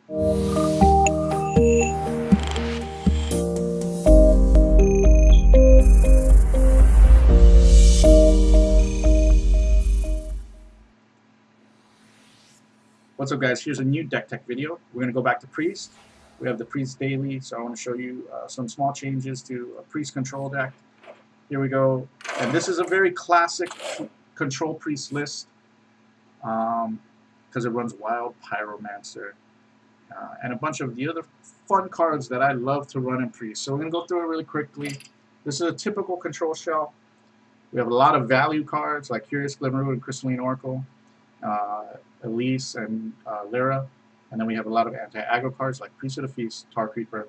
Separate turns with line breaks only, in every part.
What's up, guys? Here's a new deck tech video. We're going to go back to Priest. We have the Priest Daily, so I want to show you some small changes to a Priest control deck. Here we go. And this is a very classic control Priest list because it runs Wild, Pyromancer, and a bunch of the other fun cards that I love to run in Priest. So we're going to go through it really quickly. This is a typical control shell. We have a lot of value cards like Curious Glimmerroot and Crystalline Oracle. Elise and Lyra, and then we have a lot of anti-aggro cards like Priest of the Feast, Tar Creeper,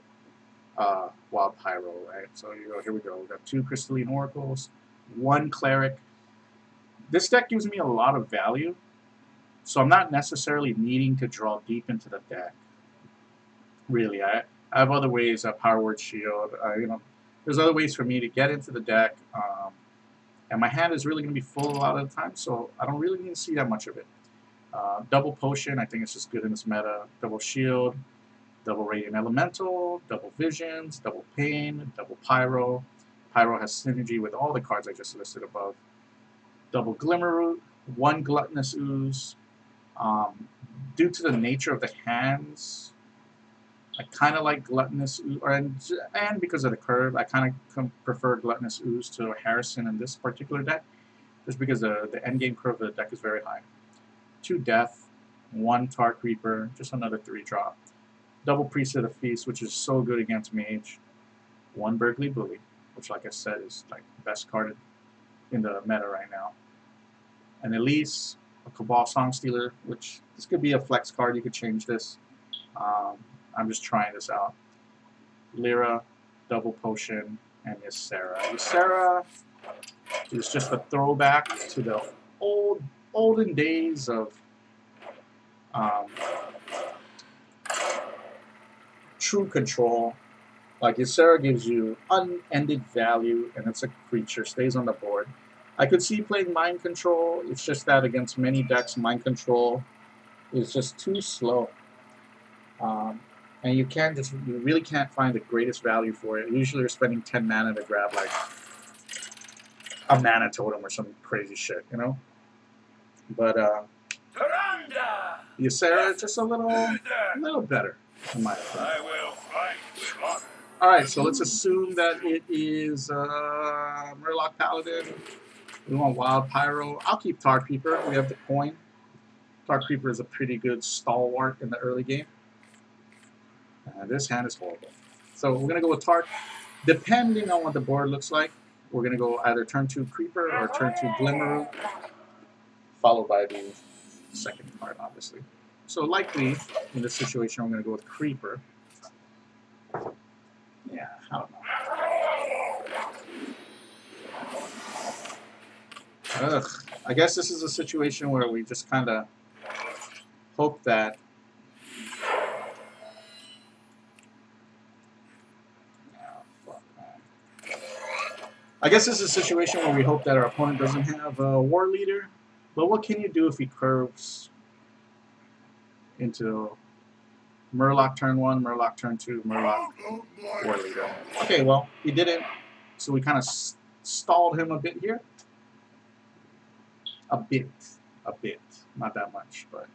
Wild Pyro, right? So here we go. We got 2 Crystalline Oracles, 1 Cleric. This deck gives me a lot of value, so I'm not necessarily needing to draw deep into the deck. Really, I have other ways. Power Word Shield. There's other ways for me to get into the deck, and my hand is really going to be full a lot of the time, so I don't really need to see that much of it. Double Potion, I think it's just good in this meta. Double Shield, Double Radiant Elemental, Double Visions, Double Pain, Double Pyro. Pyro has synergy with all the cards I just listed above. Double Glimmerroot, 1 Gluttonous Ooze. Due to the nature of the hands, I kind of like Gluttonous Ooze, and because of the curve, I kind of prefer Gluttonous Ooze to Harrison in this particular deck, just because the endgame curve of the deck is very high. 2 Death, 1 Tar Creeper, just another 3-drop. Double Priest of the Feast, which is so good against Mage. 1 Burgly Bully, which, like I said, is like the best card in the meta right now. And Elise, a Cabal Songstealer, which this could be a flex card. You could change this. I'm just trying this out. Lyra, Double Potion, and Ysera. Ysera is just a throwback to the olden days of true control. Like Ysera gives you unended value, and it's a creature, stays on the board. I could see playing Mind Control. It's just that against many decks, Mind Control is just too slow. And you really can't find the greatest value for it. Usually you're spending 10 mana to grab like a mana totem or some crazy shit, you know? But Ysera is just a little better, in my opinion. Alright, so let's assume that it is Murloc Paladin. We want Wild Pyro. I'll keep Tar Creeper. We have the coin. Tar Creeper is a pretty good stalwart in the early game. This hand is horrible. So we're going to go with Tar. Depending on what the board looks like, we're going to go either turn 2 Creeper or turn 2 Glimmerroot, followed by the second card, obviously. So likely, in this situation, I'm going to go with Creeper. Yeah, I don't know. Ugh. I guess this is a situation where we just kind of hope that our opponent doesn't have a War Leader. But what can you do if he curves into Murloc turn 1, Murloc turn 2, Murloc War Leader? Okay, well, he didn't, so we kind of stalled him a bit here. A bit. Not that much, but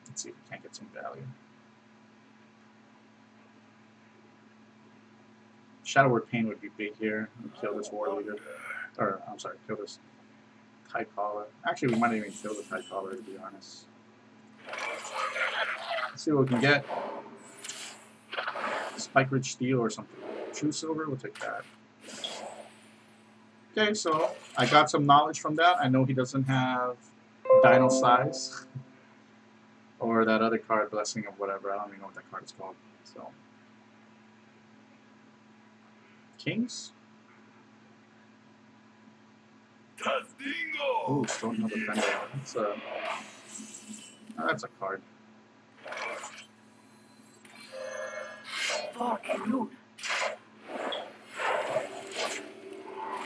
let's see if we can't get some value. Shadow Word Pain would be big here. Kill this War Leader. Or, I'm sorry, kill this Tycaller. Actually, we might even kill the Tycaller, to be honest. Let's see what we can get. Spike Ridge Steel or something. True Silver, we'll take that. Okay, so I got some knowledge from that. I know he doesn't have Dino Size. Or that other card, Blessing of whatever. I don't even know what that card is called. So, Kings? Ooh, Stonehill Defender. That's a card.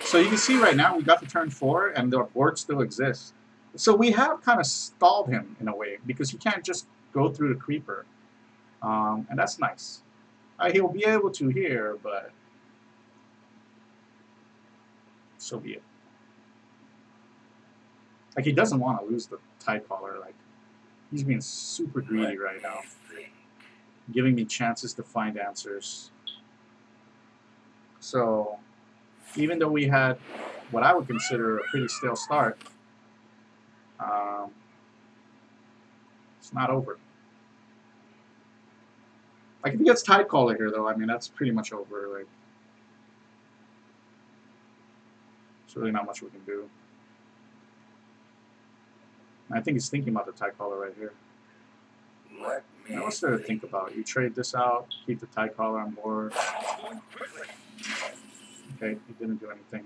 So you can see right now we got to turn 4 and the board still exists. So we have kind of stalled him in a way because he can't just go through the creeper, and that's nice. He'll be able to here, but so be it. Like, he doesn't want to lose the Tide Caller. Like, he's being super greedy right now, giving me chances to find answers. So, even though we had what I would consider a pretty stale start, it's not over. Like, if he gets Tide Caller here, though, I mean, that's pretty much over. Like, there's really not much we can do. I think he's thinking about the Tide Caller right here. Now, what's there to think about? You trade this out, keep the Tide Caller on board. Okay, he didn't do anything.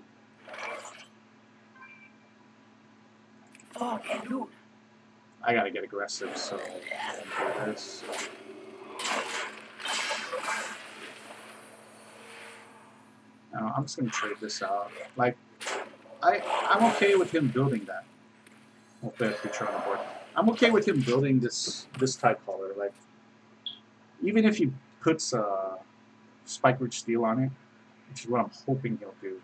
I gotta get aggressive, so I'll do this. Now, I'm just gonna trade this out. Like, I'm okay with him building that. I'll put a creature on the board. I'm okay with him building this Tide Caller. Like, even if he puts Spike Root Steel on it, which is what I'm hoping he'll do.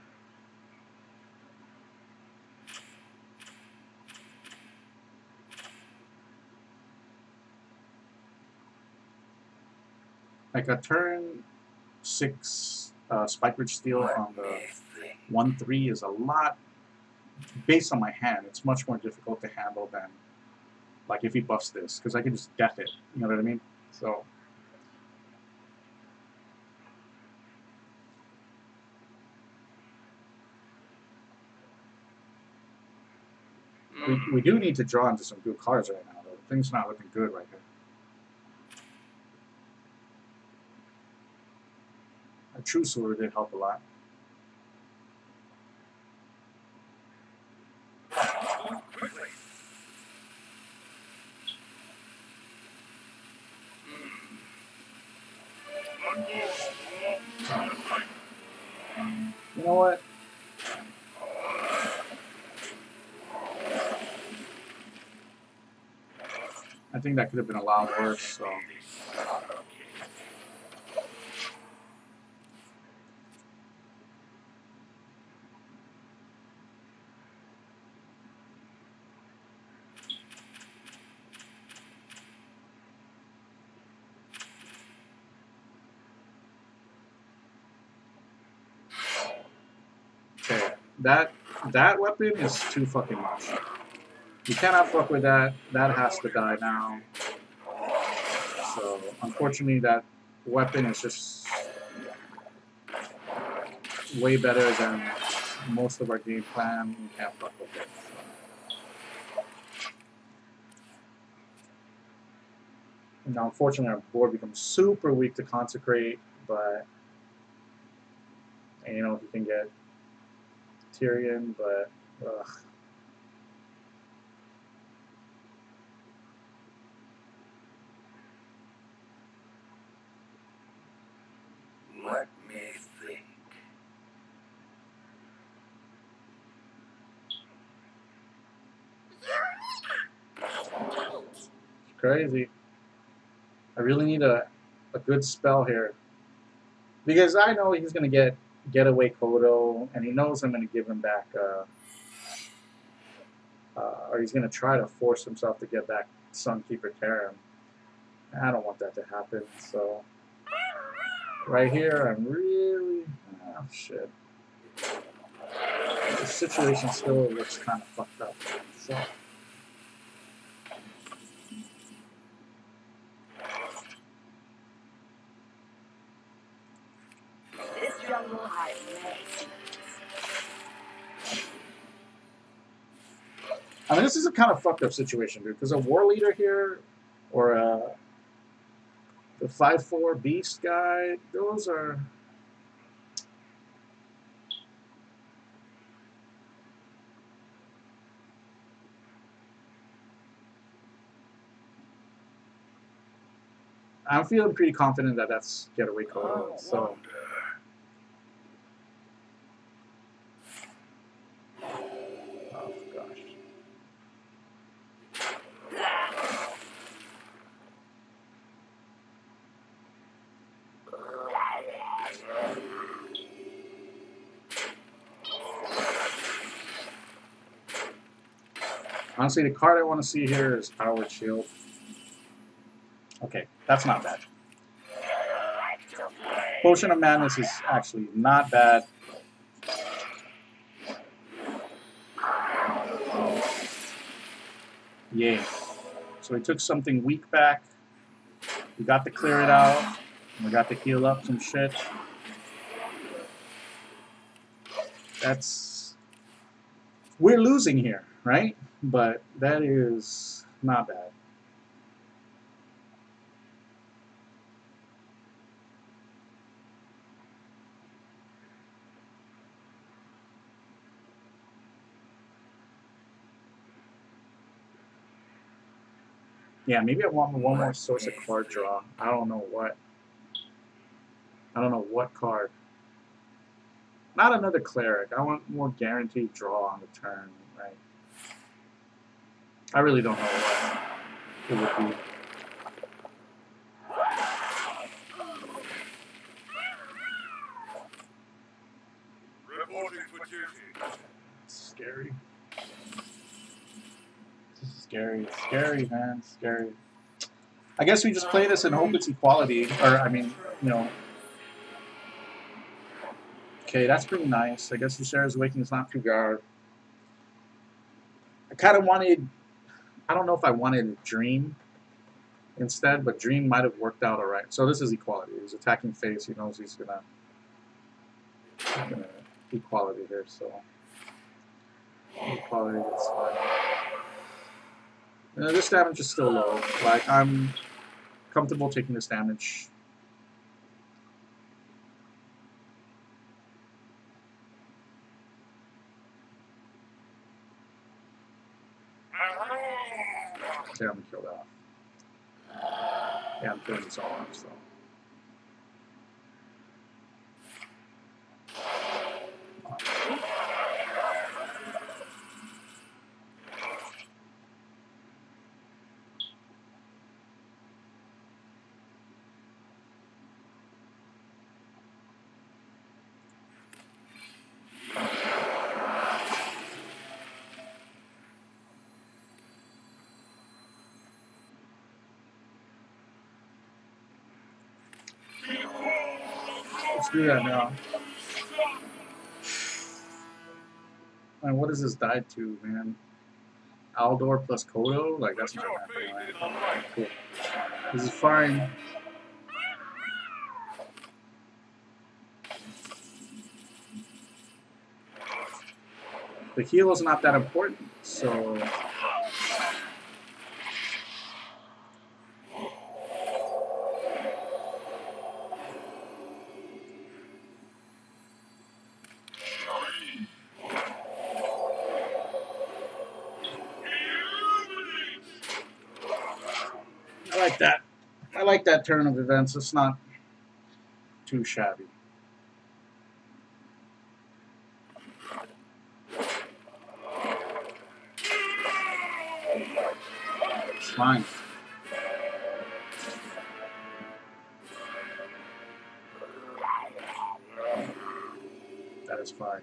Like a turn 6 Spike Root Steel on the 1/3 is a lot. Based on my hand, it's much more difficult to handle than like if he buffs this, because I can just death it. You know what I mean? So we do need to draw into some good cards right now, though. Things not looking good right here. A True Sword did help a lot. You know what? I think that could have been a lot worse, so. Okay, that weapon is too fucking much. You cannot fuck with that. That has to die now. So, unfortunately, that weapon is just way better than most of our game plan. You can't fuck with it. So. Now, unfortunately, our board becomes super weak to Consecrate, but you know, he can get Tyrion, but ugh.
Let me think.
It's crazy. I really need a good spell here. Because I know he's going to get away Kodo, and he knows I'm going to give him back, or he's going to try to force himself to get back Sunkeeper Terran. I don't want that to happen, so right here I'm really, oh shit. The situation still looks kind of fucked up, so.
This jungle has legs.
I mean, this is a kind of fucked up situation, dude, because a War Leader here, or the 5/4 Beast guy, those are... I'm feeling pretty confident that that's Getaway Kodo, so... Oh, gosh. Honestly, the card I want to see here is Powered Shield. Okay, that's not bad. Potion of Madness is actually not bad. Yay. So we took something weak back. We got to clear it out. We got to heal up some shit. That's... We're losing here, right? But that is not bad. Yeah, maybe I want one more source of card draw. I don't know what. I don't know what card. Not another cleric. I want more guaranteed draw on the turn, right? I really don't know what it would be.
Reporting for duty.
It's scary. This is scary. It's scary, man. It's scary. I guess we just play this and hope it's equality. Or, I mean, you know. Okay, that's pretty nice. I guess Lucer's Awakening is not Fugard. I kind of wanted... I don't know if I wanted Dream instead, but Dream might have worked out alright. So this is equality. He's attacking face. He knows he's gonna equality here, so equality, that's fine. This damage is still low. Like, I'm comfortable taking this damage. Okay, I'm gonna kill that off. Yeah, I'm killing this all off, so. Let's do that now. Man, what is this died to, man? Aldor plus Kodo? Like, that's not happening, right? Cool. This is fine. The heal is not that important, so... I like that. I like that turn of events. It's not too shabby. It's fine. That is fine.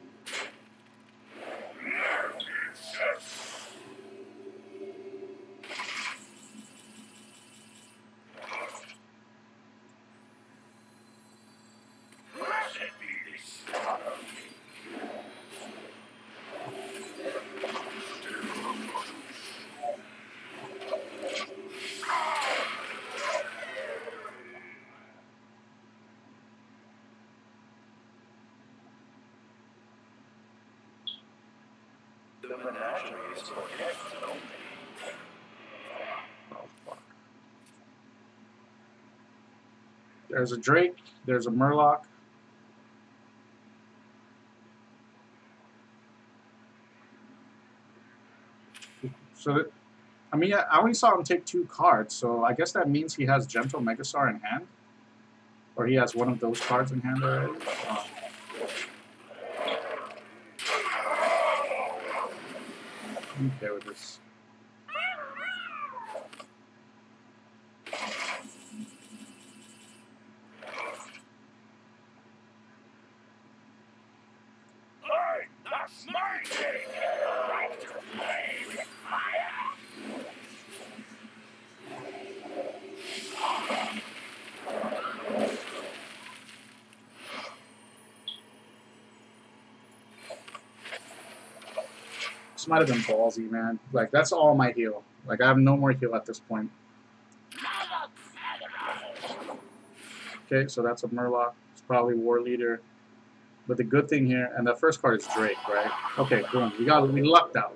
The menagerie is for guests only.
Oh, fuck. There's a Drake. There's a Murloc. So, that, I mean, I only saw him take 2 cards, so I guess that means he has Gentle Megasar in hand? Or he has one of those cards in hand already? Oh. I'm okay with this.
That's my day. I like to play with fire.
This might have been ballsy, man. Like, that's all my heal. Like, I have no more heal at this point. Okay, so that's a Murloc. It's probably War Leader. But the good thing here, and the first card is Drake, right? Okay, boom. We lucked out.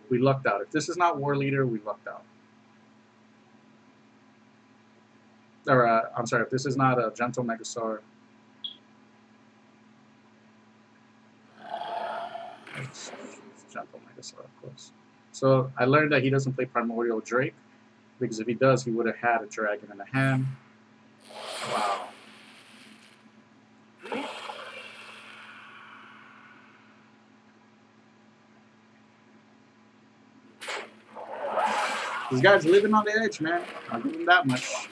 We lucked out. If this is not War Leader, we lucked out. Or, I'm sorry, if this is not a Gentle Megasaur. It's Gentle Megasaur, of course. So I learned that he doesn't play Primordial Drake, because if he does, he would have had a dragon in the hand. Wow. This guy's living on the edge, man. I'll give him that much.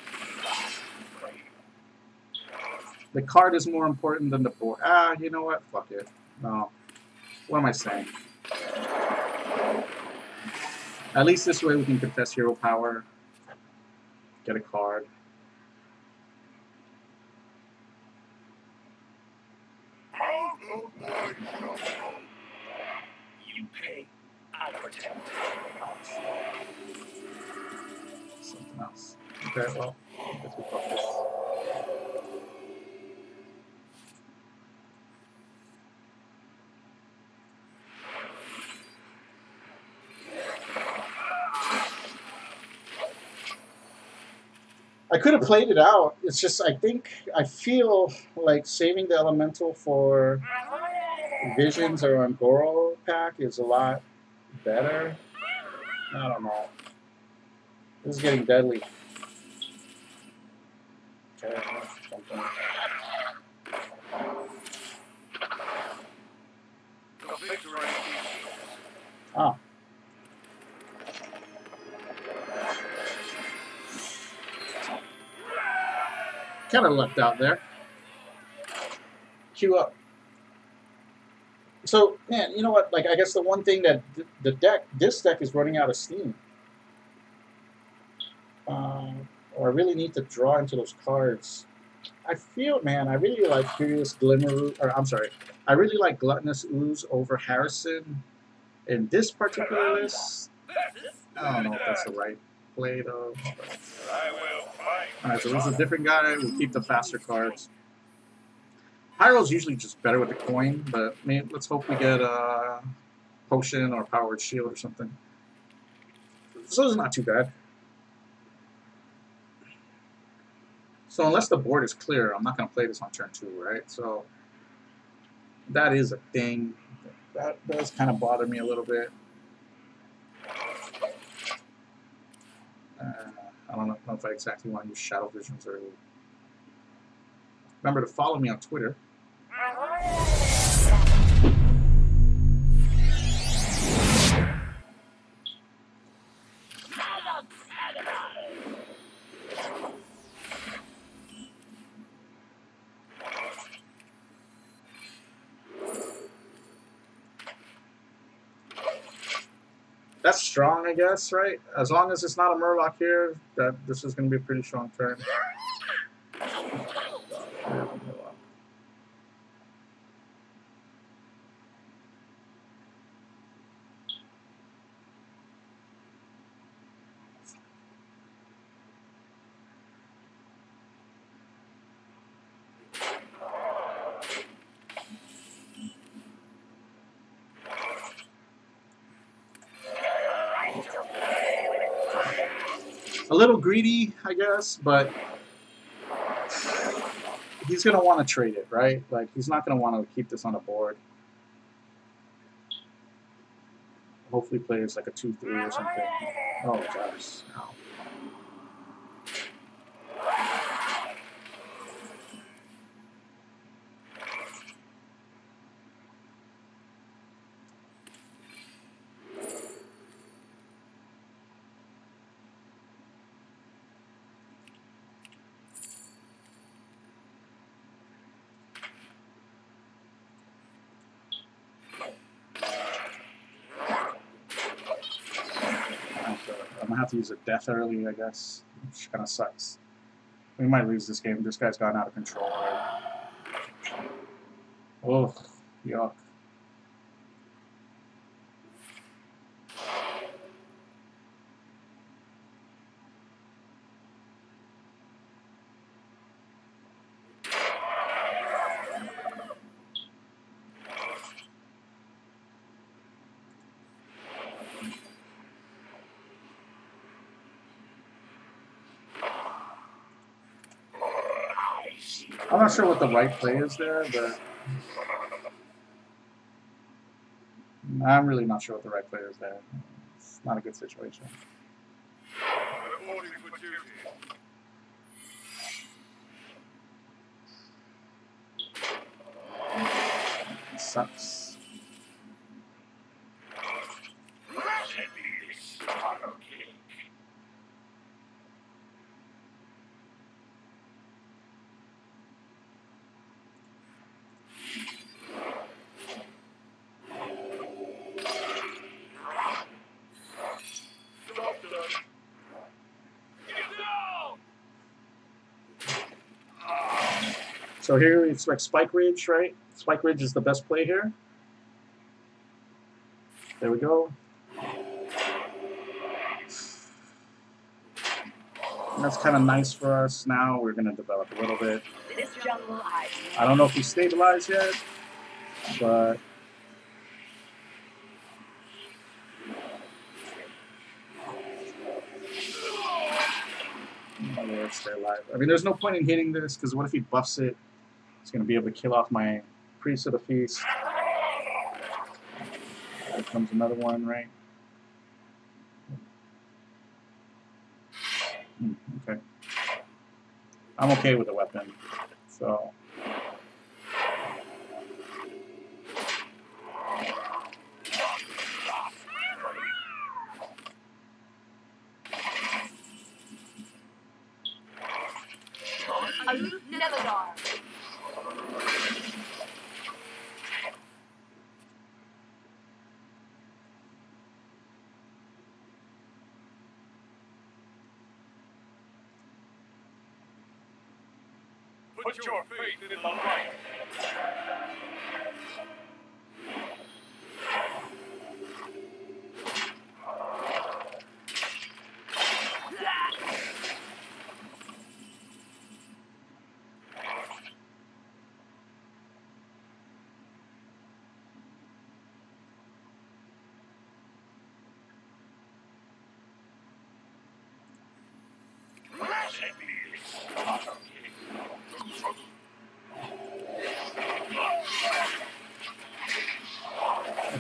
The card is more important than the board. Ah, you know what? Fuck it. No. What am I saying? At least this way we can contest hero power. Get a card.
You pay, I'll protect.
Something else. Okay, well, I guess we focus. I could have played it out. It's just I feel like saving the elemental for Visions or Angoro pack is a lot better. I don't know. This is getting deadly. Okay, something. Ah. Kind of lucked out there. Queue up. So, man, you know what? Like, I guess the one thing that this deck is running out of steam. Or I really need to draw into those cards. I feel, man, I really like Furious Glimmer, or I'm sorry, I really like Gluttonous Ooze over Harrison in this particular list. I don't know if that's the right play, though. Alright, so this is a different guy. We'll keep the faster cards. Pyro's usually just better with the coin, but maybe, let's hope we get a potion or powered shield or something. So this is not too bad. So unless the board is clear, I'm not going to play this on turn 2, right? So that is a thing. That does kind of bother me a little bit. I don't know if I exactly want to use Shadow Visions early. Remember to follow me on Twitter. That's strong, I guess, right? As long as it's not a Murloc here, that this is going to be a pretty strong turn. A little greedy, I guess, but he's going to want to trade it, right? Like, he's not going to want to keep this on the board. Hopefully plays like a 2-3 or something. Oh, gosh. No. I'm gonna have to use a death early, I guess, which kind of sucks. We might lose this game. This guy's gotten out of control. Right? Oh, yuck. I'm not sure what the right play is there, but I'm really not sure what the right play is there. It's not a good situation.
Reporting for duty.
It sucks.
Send me this Pyro cake. Stop that. Get down!
So here we expect Spike Ridge, right? Spike Ridge is the best play here. There we go. And that's kind of nice for us. Now we're going to develop a little bit.
This jungle hides.
I don't know if we stabilized yet, but oh, Lord, stay alive. I mean, there's no point in hitting this because what if he buffs it? It's going to be able to kill off my Priest of the Feast. There comes another one, right? Okay. I'm okay with the weapon, so.
Aloof Neladar.
Put your faith in the light. Send me this Pyro cake.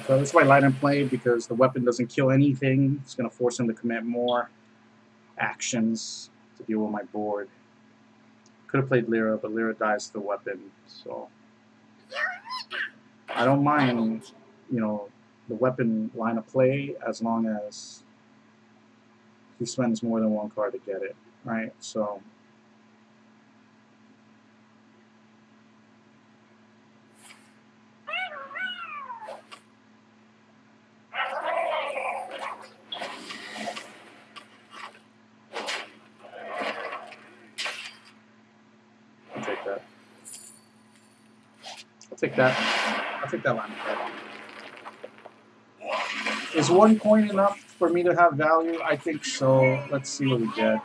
So that's why light and play, because the weapon doesn't kill anything. It's going to force him to commit more actions to deal with my board. Could have played Lyra, but Lyra dies to the weapon, so I don't mind, you know, the weapon line of play as long as he spends more than one card to get it, right? So I'll take that. I'll take that. I'll take that line of play. Is 1 point enough for me to have value? I think so. Let's see what we get.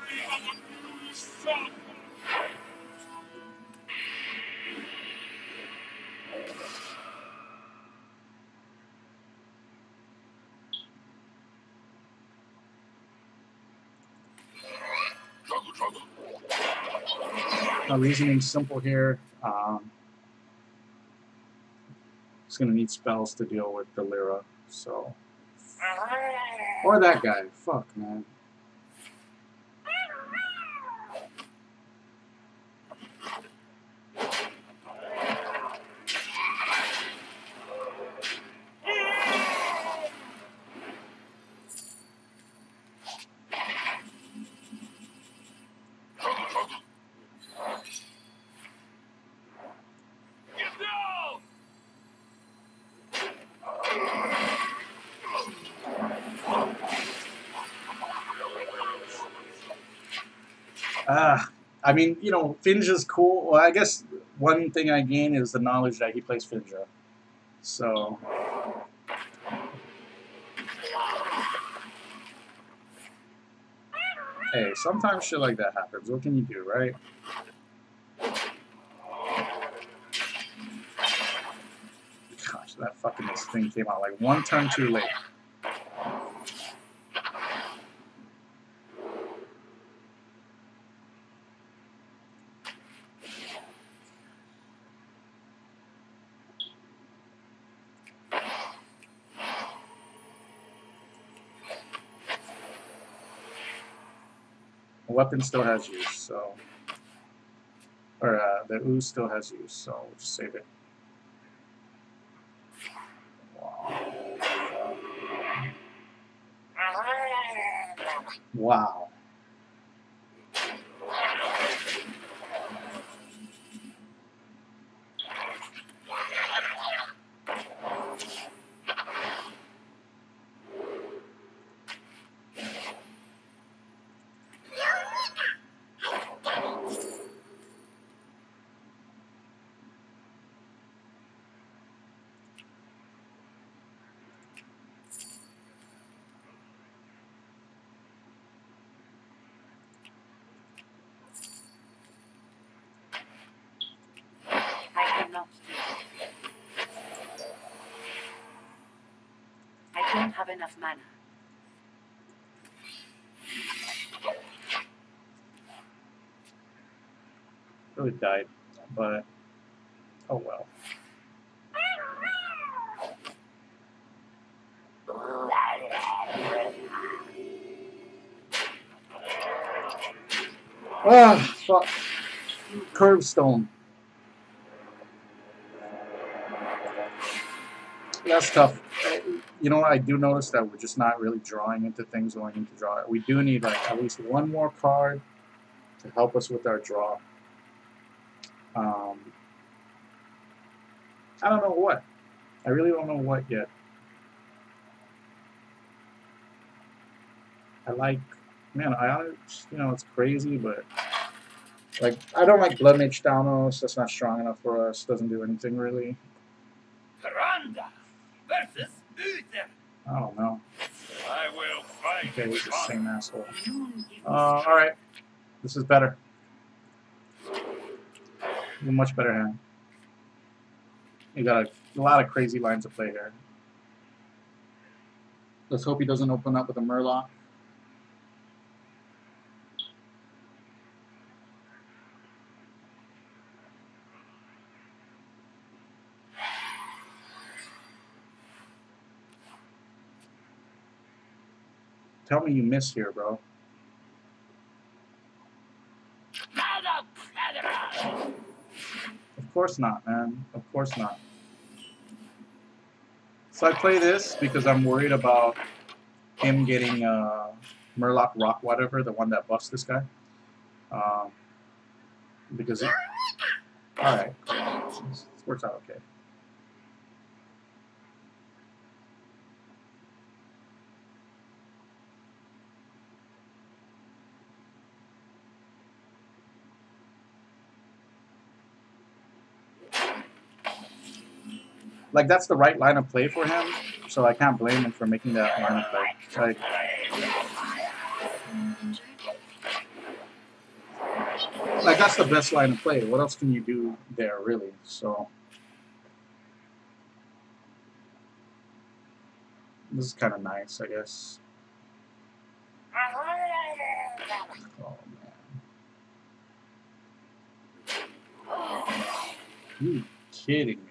Reasoning's simple here. It's going to need spells to deal with the Lyra, so. Or that guy. Fuck, man. I mean, you know, Finge is cool. Well, I guess one thing I gain is the knowledge that he plays Finja. So. Hey, sometimes shit like that happens. What can you do, right? Gosh, that fucking thing came out like 1 turn too late. The weapon still has use, so... Or, the ooze still has use, so we'll just save it. Wow.
I cannot do it. I don't have enough mana.
Really died, but oh well. Ah, fuck. Curve stone. That's tough. You know what? I do notice that we're just not really drawing into things when we need to draw it. We do need like at least one more card to help us with our draw. I don't know what. I really don't know what yet. I like, man, you know, it's crazy, but like, I don't like Blood Mage Thanos. That's not strong enough for us. Doesn't do anything really.
Karanda versus Uther.
I don't know.
I will fight.
Okay, he's the
with
same
honor.
asshole. Alright. This is better. A much better hand. You got a lot of crazy lines of play here. Let's hope he doesn't open up with a Murloc. Tell me you miss here, bro. Of course not, man. Of course not. So I play this because I'm worried about him getting Murloc Rock, whatever, the one that buffs this guy. Because it... Alright. This works out okay. Like, that's the right line of play for him, so I can't blame him for making that line of play. Like, that's the best line of play. What else can you do there, really? So, this is kind of nice, I guess. Oh, man. You kidding me?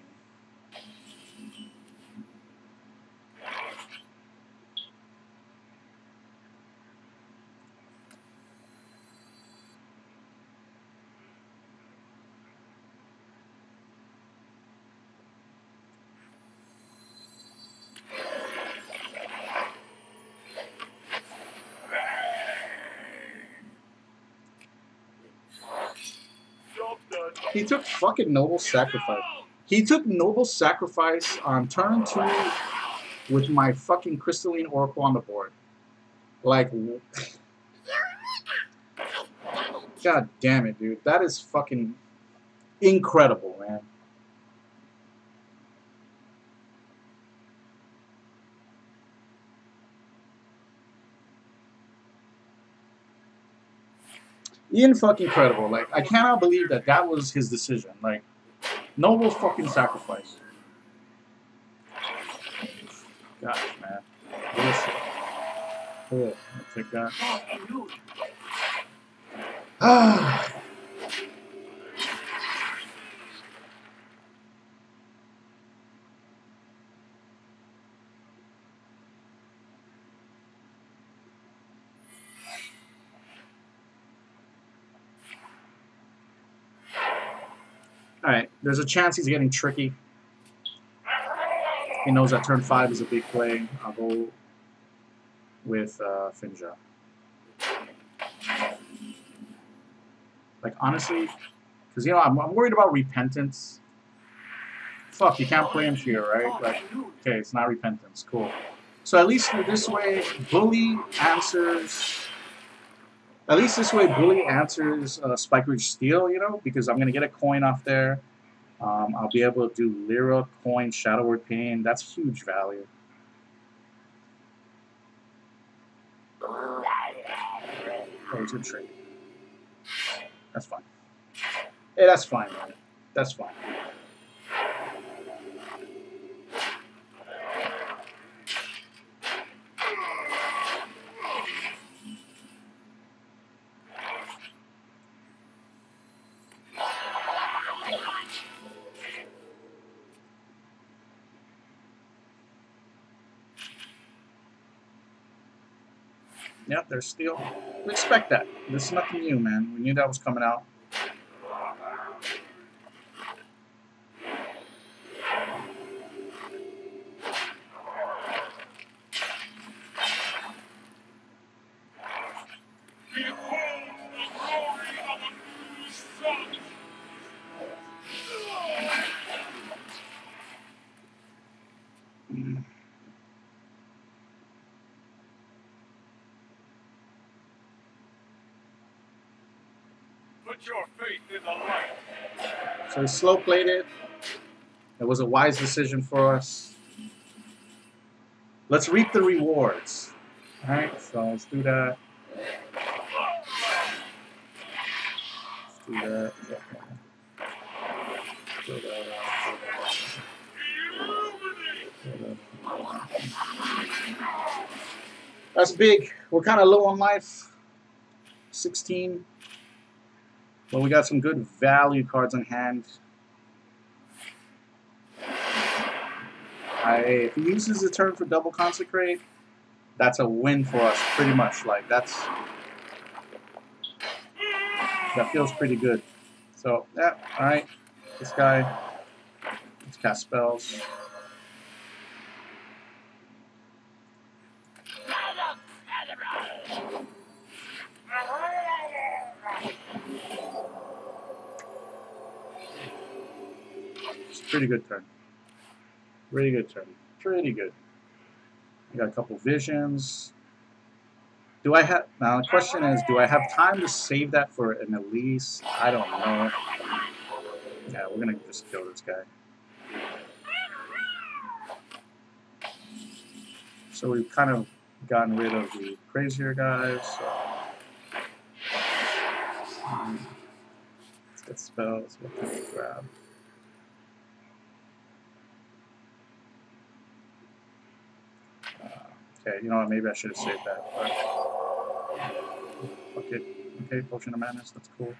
He took fucking Noble Sacrifice. He took Noble Sacrifice on turn 2 with my fucking Crystalline Oracle on the board. Like, god damn it, dude. That is fucking incredible, man. Incredible. Like, I cannot believe that that was his decision. Like, Noble fucking Sacrifice. Gosh, man. Listen. Cool. I'll take that. Ah. Alright, there's a chance he's getting tricky. He knows that turn 5 is a big play. I'll go with Finja. Like, honestly, because, you know, I'm worried about Repentance. Fuck, you can't play him here, right? Like, okay, it's not Repentance. Cool. So at least this way, Bully answers... At least this way, Bully answers Spike Ridge Steel, you know, because I'm going to get a coin off there. I'll be able to do Lyra, coin, Shadow Word Pain. That's huge value. Oh, it's a trade. That's fine. Hey, that's fine, man. That's fine. Yep, there's steel. We expect that. This is nothing new, man. We knew that was coming out.
Put your faith in the light.
So he slow played it. It was a wise decision for us. Let's reap the rewards. Alright, so let's do that. Let's do that. That's big. We're kind of low on life. 16. But we got some good value cards on hand. If he uses the turn for double consecrate, that's a win for us, pretty much. Like that feels pretty good. So yeah, all right. This guy, let's cast spells. It's a pretty good turn. Really good turn. Pretty good. I got a couple visions. Do I have... Now, the question is, do I have time to save that for an Elise? I don't know. Yeah, we're going to just kill this guy. So we've kind of gotten rid of the crazier guys. So. Let's get spells. What can we grab? Okay, you know what? Maybe I should have saved that. But... Okay, okay, Potion of Madness. That's cool.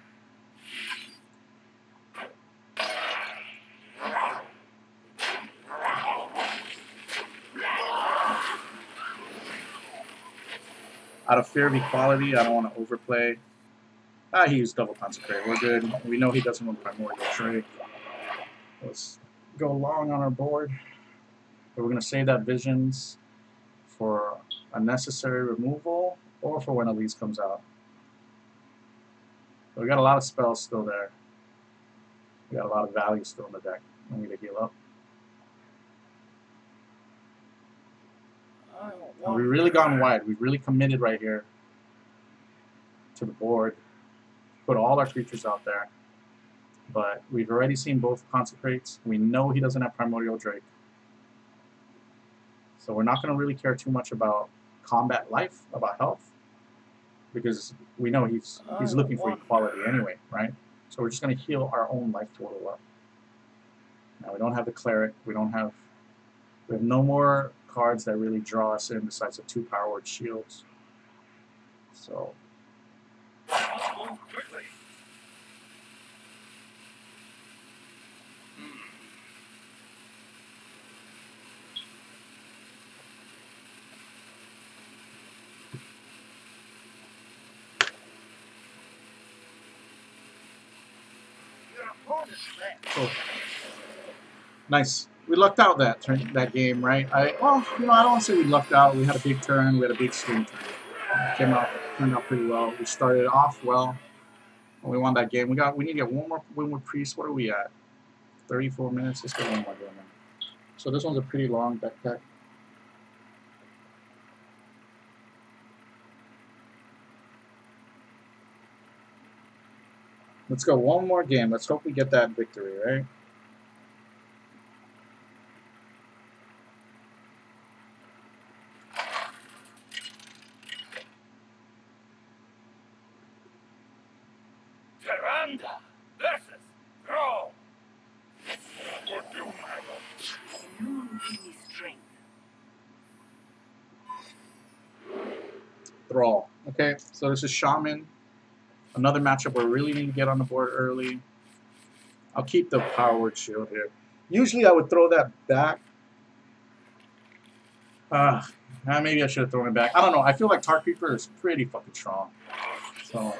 Out of fear of equality, I don't want to overplay. He used double consecrate. We're good. We know he doesn't want primordial trade. Let's go long on our board. But we're going to save that visions for unnecessary removal or for when Elise comes out. So we got a lot of spells still there. We got a lot of value still in the deck. We need to heal up. And we've really gone wide. We've really committed right here to the board. Put all our creatures out there. But we've already seen both consecrates. We know he doesn't have Primordial Drake. So we're not going to really care too much about combat life, about health. Because we know he's looking for equality anyway, right? So we're just going to heal our own life total up. Now we don't have the cleric. We have no more cards that really draw us in besides the 2 Power Word shields. So
Move quickly.
Oh, nice. We lucked out that game, right? Well, you know, I don't want to say we lucked out. We had a big turn. We had a big swing turn. Turned out pretty well. We started off well. And we won that game. We need to get one more win with Priest. What are we at? 34 minutes. Let's get one more game. So this one's a pretty long backpack. Let's go one more game. Let's hope we get that victory, right?
Veranda versus Throw. What do you have?
You give me strength.
Thrall. Okay, so this is Shaman. Another matchup where we really need to get on the board early. I'll keep the Power Word Shield here. Usually I would throw that back. Maybe I should have thrown it back. I don't know. I feel like Tar Creeper is pretty fucking strong. So,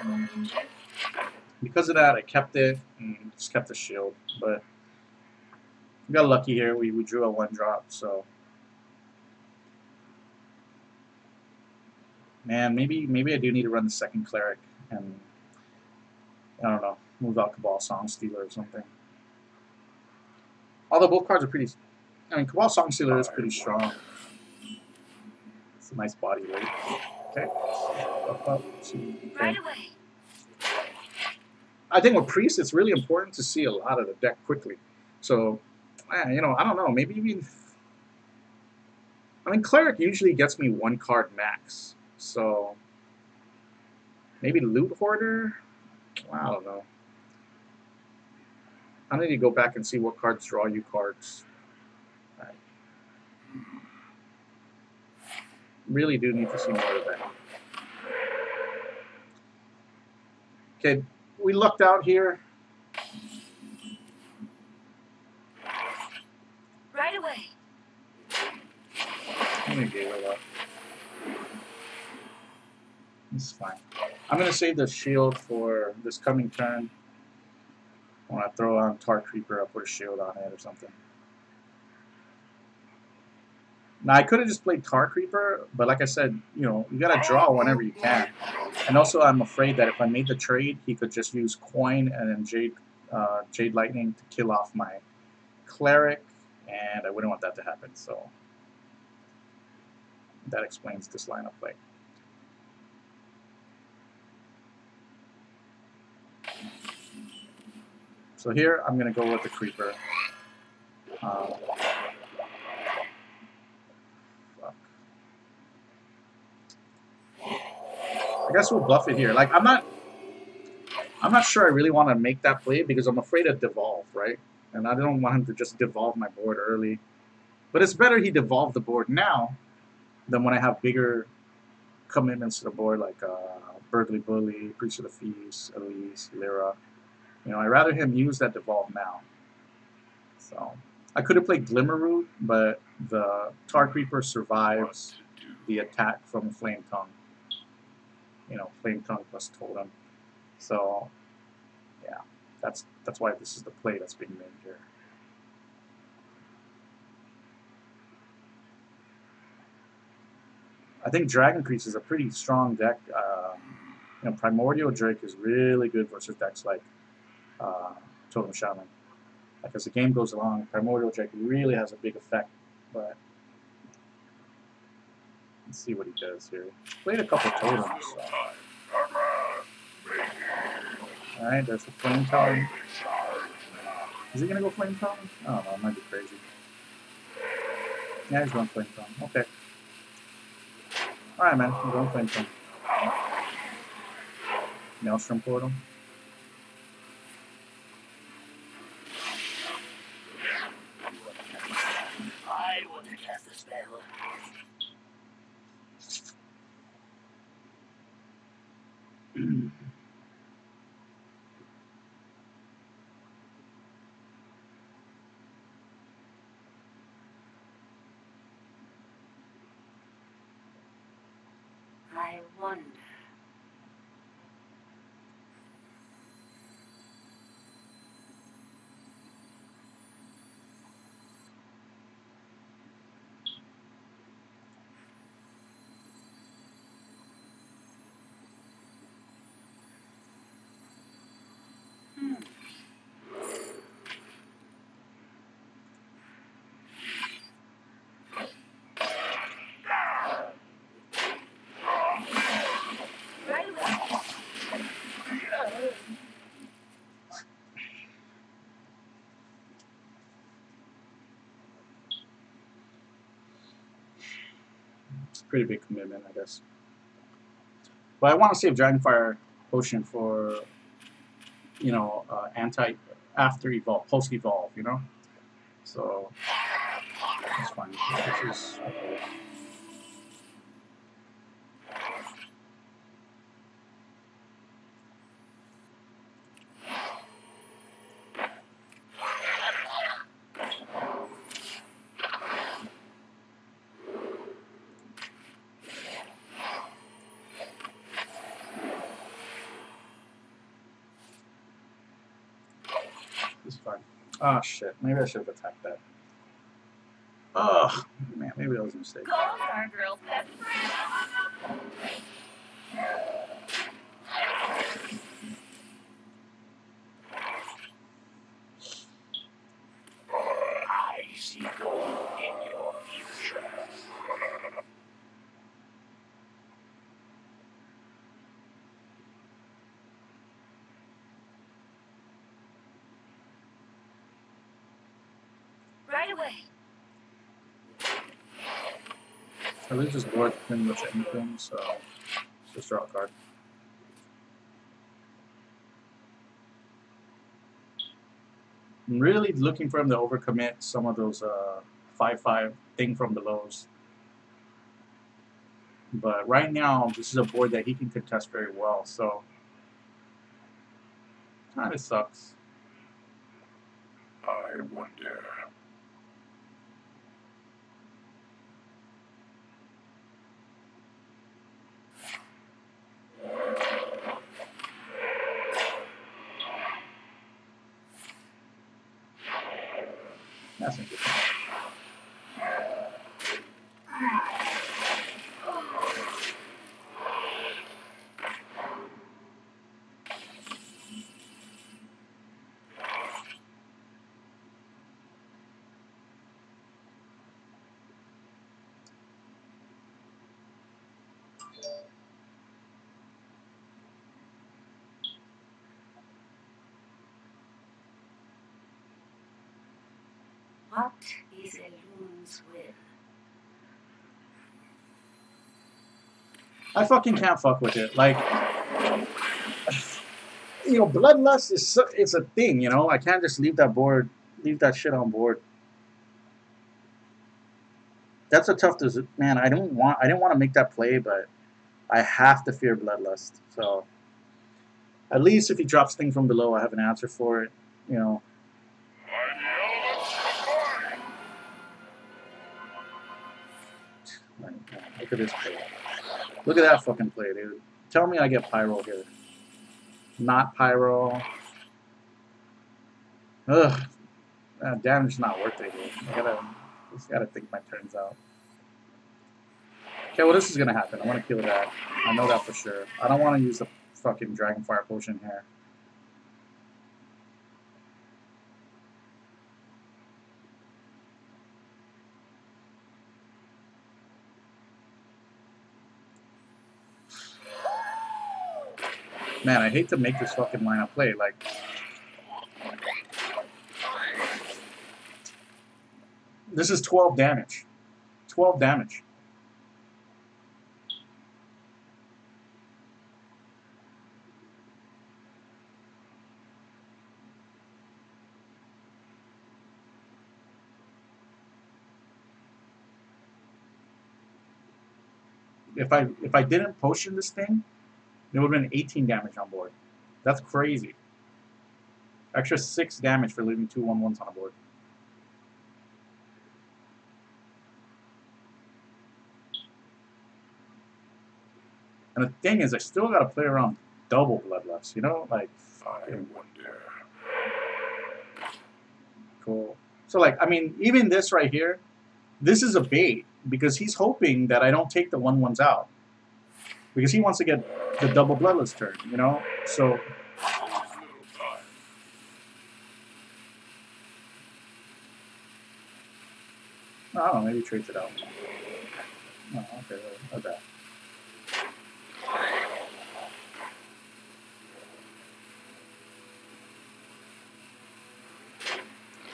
because of that, I kept it and just kept the shield. But we got lucky here. We drew a 1-drop, so. Man, maybe I do need to run the second Cleric and, I don't know, move out Cabal Song Stealer or something. Although both cards are pretty... I mean, Cabal Song Stealer is pretty strong. It's a nice body weight. Okay. Up.
Right away.
I think with Priest, it's really important to see a lot of the deck quickly. So, you know, I don't know. Maybe even... I mean, Cleric usually gets me 1 card max. So, maybe Loot Hoarder? I don't know. I need to go back and see what cards draw you cards. I really do need to see more of that. Okay, we lucked out here.
Right away.
I'm going to give it up. It's fine. I'm going to save the shield for this coming turn. When I throw on Tar Creeper, I'll put a shield on it or something. Now, I could have just played Tar Creeper, but like I said, you know, you got to draw whenever you can. And also, I'm afraid that if I made the trade, he could just use Coin and then Jade Lightning to kill off my Cleric, and I wouldn't want that to happen, so that explains this line of play. So here, I'm going to go with the Creeper. Fuck. I guess we'll bluff it here. Like, I'm not sure I really want to make that play because I'm afraid of devolve, right? And I don't want him to just devolve my board early. But it's better he devolve the board now than when I have bigger commitments to the board like Burgley Bully, Priest of the Feast, Elise, Lyra. You know, I'd rather him use that devolve now. So I could have played Glimmerroot, but the Tar Creeper survives the attack from Flame Tongue. You know, Flame Tongue plus Totem. So yeah, that's why this is the play that's being made here. I think Dragon Priest is a pretty strong deck. You know, Primordial Drake is really good versus decks like Totem Shaman. Like as the game goes along, Primordial Drake really has a big effect. But let's see what he does here. Played a couple totems. So. All right, there's the Flame Tongue. Is he gonna go Flame Tongue? I don't know. It might be crazy. Yeah, he's going Flame Tongue. Okay. All right, man. I'm going Flame Tongue. Maelstrom Portal.
I want to cast a spell. I wonder.
pretty big commitment, I guess. But I want to save Dragonfire Potion for, you know, after evolve, post evolve, you know. So that's fine. This is okay. This is fine. Oh shit! Maybe I should have attacked that. Oh man, maybe that was a mistake.
Goals are girls' best friend.
I see gold in your future.
Right away.
I lose this board pretty much anything, so just draw a card. I'm really looking for him to overcommit some of those 5/5 thing from belows. But right now, this is a board that he can contest very well, so kind of sucks.
I wonder.
That's interesting.
What is a loon's will?
I fucking can't fuck with it. Like, you know, bloodlust is it's a thing. You know, I can't just leave that shit on board. That's a tough decision, man. I didn't want to make that play, but I have to fear bloodlust. So at least if he drops things from below, I have an answer for it. You know. Look at this play. Look at that fucking play, dude. Tell me I get Pyro here. Not Pyro. Ugh. Damage is not worth it, dude. Just gotta think my turns out. Okay, well this is gonna happen. I wanna kill that. I know that for sure. I don't wanna use the fucking Dragonfire Potion here. Man, I hate to make this fucking line of play. Like, this is 12 damage. 12 damage. If I didn't potion this thing, it would have been 18 damage on board. That's crazy. Extra 6 damage for leaving 2 1/1s on a board. And the thing is, I still got to play around double bloodlust, you know? Like,
I wonder.
Cool. So, like, I mean, even this right here, this is a bait because he's hoping that I don't take the 1/1s out. Because he wants to get the double bloodless turn, you know? So, I don't know, maybe he trades it out. Oh, okay, not bad.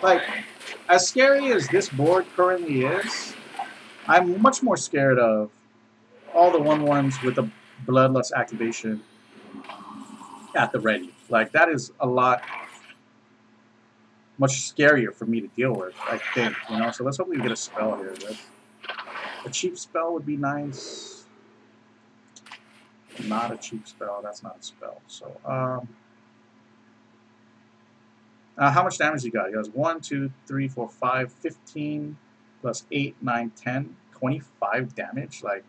Like, as scary as this board currently is, I'm much more scared of all the 1/1s with the Bloodlust activation at the ready. Like, that is a lot much scarier for me to deal with, I think, you know? So let's hope we get a spell here. A cheap spell would be nice. Not a cheap spell. That's not a spell. So, how much damage he got? He has 1, 2, 3, 4, 5, 15, plus 8, 9, 10, 25 damage. Like,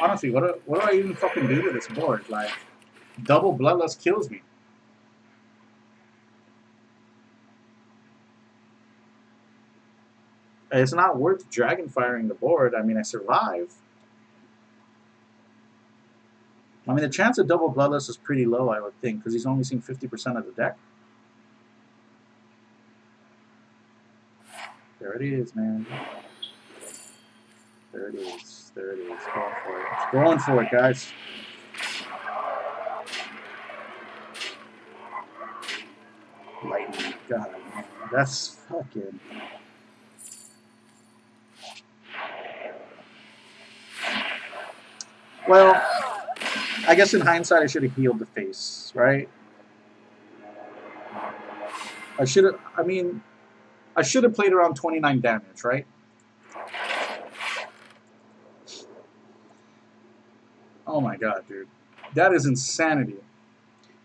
honestly, what do I even fucking do to this board? Like, double Bloodlust kills me. It's not worth dragon firing the board. I mean, I survive. I mean, the chance of double Bloodlust is pretty low, I would think, because he's only seeing 50% of the deck. There it is, man. There it is. There it is. Going for it. It's going for it, guys. Lightning. God, man. That's fucking... Well, I guess in hindsight, I should have healed the face, right? I should have... I mean, I should have played around 29 damage, right? Oh my god, dude. That is insanity.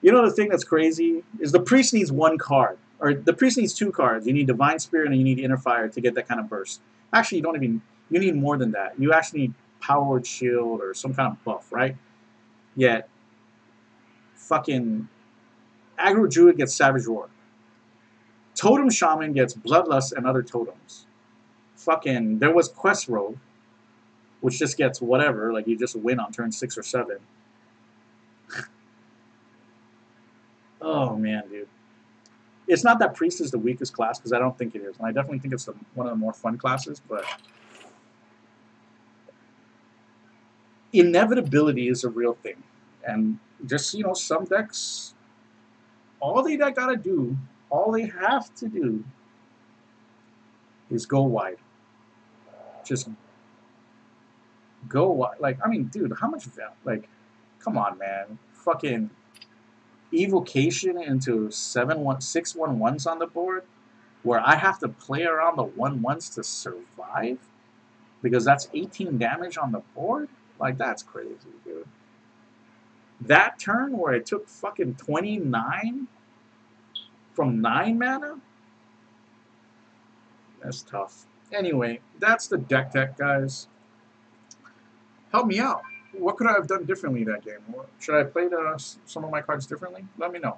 You know the thing that's crazy is the priest needs 1 card. Or the priest needs 2 cards. You need Divine Spirit and you need Inner Fire to get that kind of burst. Actually, you don't even... You need more than that. You actually need Powered Shield or some kind of buff, right? Yet, fucking... Aggro Druid gets Savage Roar. Totem Shaman gets Bloodlust and other totems. Fucking... There was Quest Rogue, which just gets whatever. Like, you just win on turn 6 or 7. Oh, man, dude. It's not that Priest is the weakest class, because I don't think it is. And I definitely think it's one of the more fun classes, but... Inevitability is a real thing. And just, you know, some decks... All they gotta do, all they have to do, is go wide. Just go wide. Like, I mean, dude, how much... Like, come on, man. Fucking... Evocation into 6 1/1s on the board, where I have to play around the 1/1s to survive, because that's 18 damage on the board. Like, that's crazy, dude. That turn where I took fucking 29 from 9 mana, that's tough. Anyway, that's the deck tech, guys. Help me out. What could I have done differently that game? Should I have played some of my cards differently? Let me know.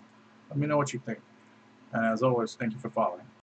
Let me know what you think. And as always, thank you for following.